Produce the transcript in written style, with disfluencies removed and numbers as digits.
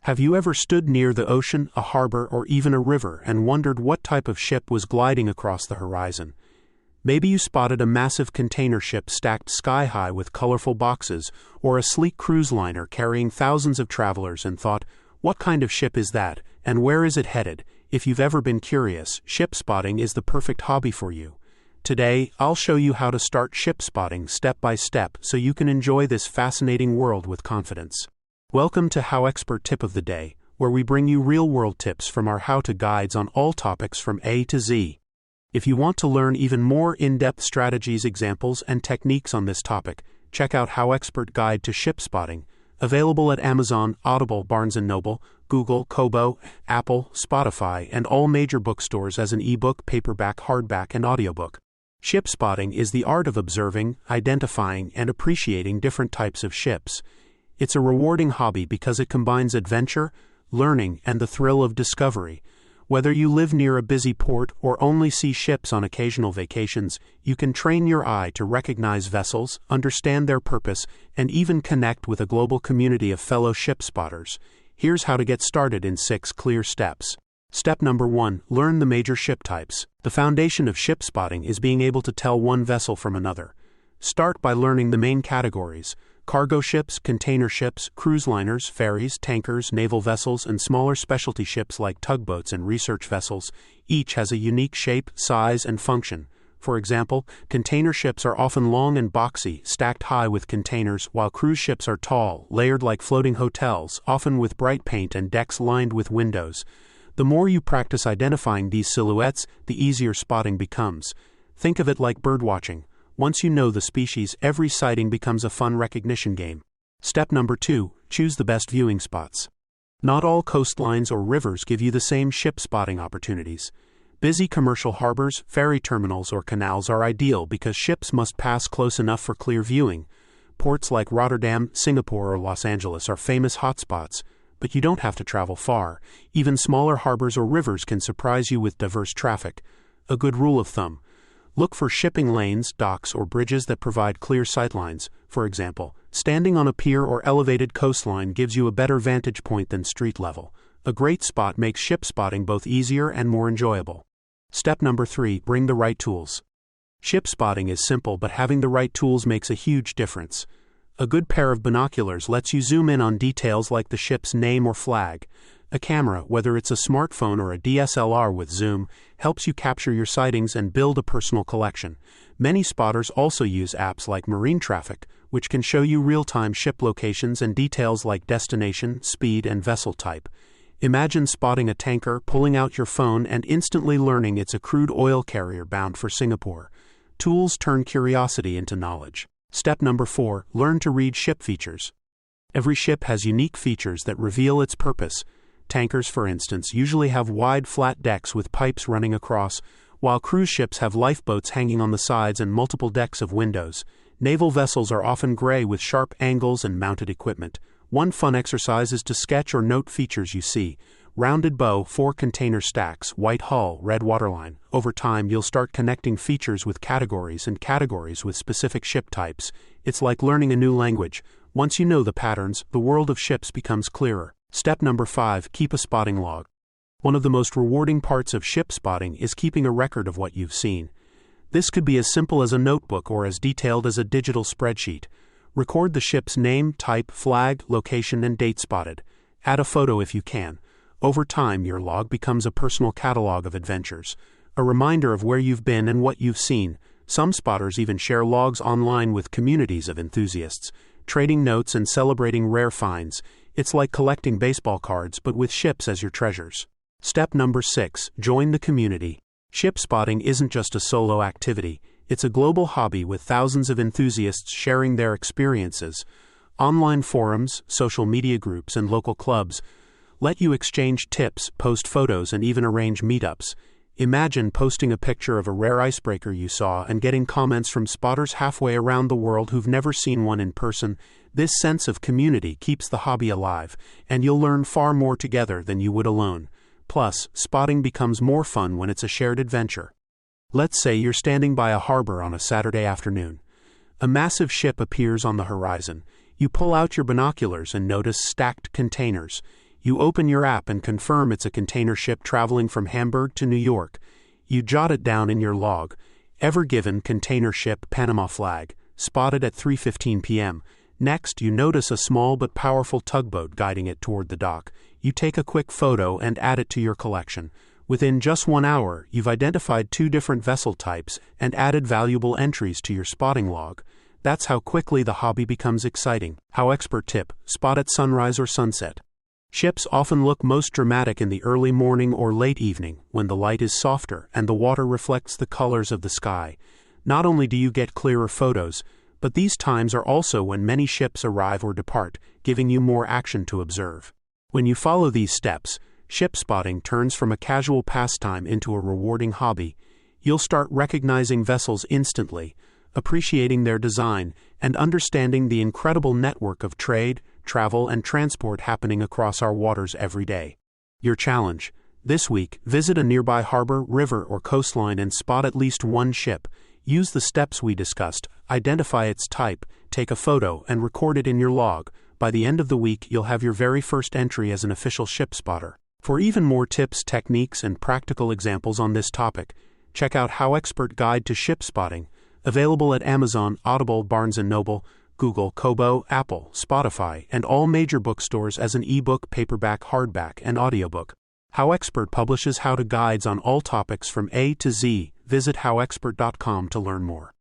Have you ever stood near the ocean, a harbor, or even a river and wondered what type of ship was gliding across the horizon? Maybe you spotted a massive container ship stacked sky-high with colorful boxes, or a sleek cruise liner carrying thousands of travelers and thought, what kind of ship is that, and where is it headed? If you've ever been curious, ship spotting is the perfect hobby for you. Today, I'll show you how to start ship spotting step by step so you can enjoy this fascinating world with confidence. Welcome to HowExpert Tip of the Day, where we bring you real-world tips from our how-to guides on all topics from A to Z. If you want to learn even more in-depth strategies, examples, and techniques on this topic, check out HowExpert Guide to Ship Spotting, available at Amazon, Audible, Barnes & Noble, Google, Kobo, Apple, Spotify, and all major bookstores as an ebook, paperback, hardback, and audiobook. Ship spotting is the art of observing, identifying, and appreciating different types of ships. It's a rewarding hobby because it combines adventure, learning, and the thrill of discovery. Whether you live near a busy port or only see ships on occasional vacations, you can train your eye to recognize vessels, understand their purpose, and even connect with a global community of fellow ship spotters. Here's how to get started in 6 clear steps. Step number 1. Learn the major ship types. The foundation of ship spotting is being able to tell one vessel from another. Start by learning the main categories: cargo ships, container ships, cruise liners, ferries, tankers, naval vessels, and smaller specialty ships like tugboats and research vessels. Each has a unique shape, size, and function. For example, container ships are often long and boxy, stacked high with containers, while cruise ships are tall, layered like floating hotels, often with bright paint and decks lined with windows. The more you practice identifying these silhouettes, the easier spotting becomes. Think of it like birdwatching. Once you know the species, every sighting becomes a fun recognition game. Step number 2. Choose the best viewing spots. Not all coastlines or rivers give you the same ship spotting opportunities. Busy commercial harbors, ferry terminals, or canals are ideal because ships must pass close enough for clear viewing. Ports like Rotterdam, Singapore, or Los Angeles are famous hotspots, but you don't have to travel far. Even smaller harbors or rivers can surprise you with diverse traffic. A good rule of thumb: look for shipping lanes, docks, or bridges that provide clear sightlines. For example, standing on a pier or elevated coastline gives you a better vantage point than street level. A great spot makes ship spotting both easier and more enjoyable. Step number 3. Bring the right tools. Ship spotting is simple, but having the right tools makes a huge difference. A good pair of binoculars lets you zoom in on details like the ship's name or flag. A camera, whether it's a smartphone or a DSLR with zoom, helps you capture your sightings and build a personal collection. Many spotters also use apps like Marine Traffic, which can show you real-time ship locations and details like destination, speed, and vessel type. Imagine spotting a tanker, pulling out your phone, and instantly learning it's a crude oil carrier bound for Singapore. Tools turn curiosity into knowledge. Step number 4. Learn to read ship features. Every ship has unique features that reveal its purpose. Tankers, for instance, usually have wide, flat decks with pipes running across, while cruise ships have lifeboats hanging on the sides and multiple decks of windows. Naval vessels are often gray with sharp angles and mounted equipment. One fun exercise is to sketch or note features you see. Rounded bow, 4 container stacks, white hull, red waterline. Over time, you'll start connecting features with categories and categories with specific ship types. It's like learning a new language. Once you know the patterns, the world of ships becomes clearer. Step number 5. Keep a spotting log. One of the most rewarding parts of ship spotting is keeping a record of what you've seen. This could be as simple as a notebook or as detailed as a digital spreadsheet. Record the ship's name, type, flag, location, and date spotted. Add a photo if you can. Over time, your log becomes a personal catalog of adventures, a reminder of where you've been and what you've seen. Some spotters even share logs online with communities of enthusiasts, trading notes and celebrating rare finds. It's like collecting baseball cards, but with ships as your treasures. Step number 6. Join the community. Ship spotting isn't just a solo activity. It's a global hobby with thousands of enthusiasts sharing their experiences. Online forums, social media groups, and local clubs let you exchange tips, post photos, and even arrange meetups. Imagine posting a picture of a rare icebreaker you saw and getting comments from spotters halfway around the world who've never seen one in person. This sense of community keeps the hobby alive, and you'll learn far more together than you would alone. Plus, spotting becomes more fun when it's a shared adventure. Let's say you're standing by a harbor on a Saturday afternoon. A massive ship appears on the horizon. You pull out your binoculars and notice stacked containers. You open your app and confirm it's a container ship traveling from Hamburg to New York. You jot it down in your log. Ever Given container ship Panama flag, spotted at 3:15 p.m. Next, you notice a small but powerful tugboat guiding it toward the dock. You take a quick photo and add it to your collection. Within just 1 hour, you've identified 2 different vessel types and added valuable entries to your spotting log. That's how quickly the hobby becomes exciting. HowExpert tip: spot at sunrise or sunset. Ships often look most dramatic in the early morning or late evening, when the light is softer and the water reflects the colors of the sky. Not only do you get clearer photos, but these times are also when many ships arrive or depart, giving you more action to observe. When you follow these steps, ship spotting turns from a casual pastime into a rewarding hobby. You'll start recognizing vessels instantly, appreciating their design, and understanding the incredible network of trade, travel, and transport happening across our waters every day. Your challenge: this week, visit a nearby harbor, river, or coastline and spot at least one ship. Use the steps we discussed, identify its type, take a photo, and record it in your log. By the end of the week, you'll have your very first entry as an official ship spotter. For even more tips, techniques, and practical examples on this topic, check out HowExpert Guide to Ship Spotting, available at Amazon, Audible, Barnes & Noble, Google, Kobo, Apple, Spotify, and all major bookstores as an ebook, paperback, hardback, and audiobook. HowExpert publishes how-to guides on all topics from A to Z. Visit howexpert.com to learn more.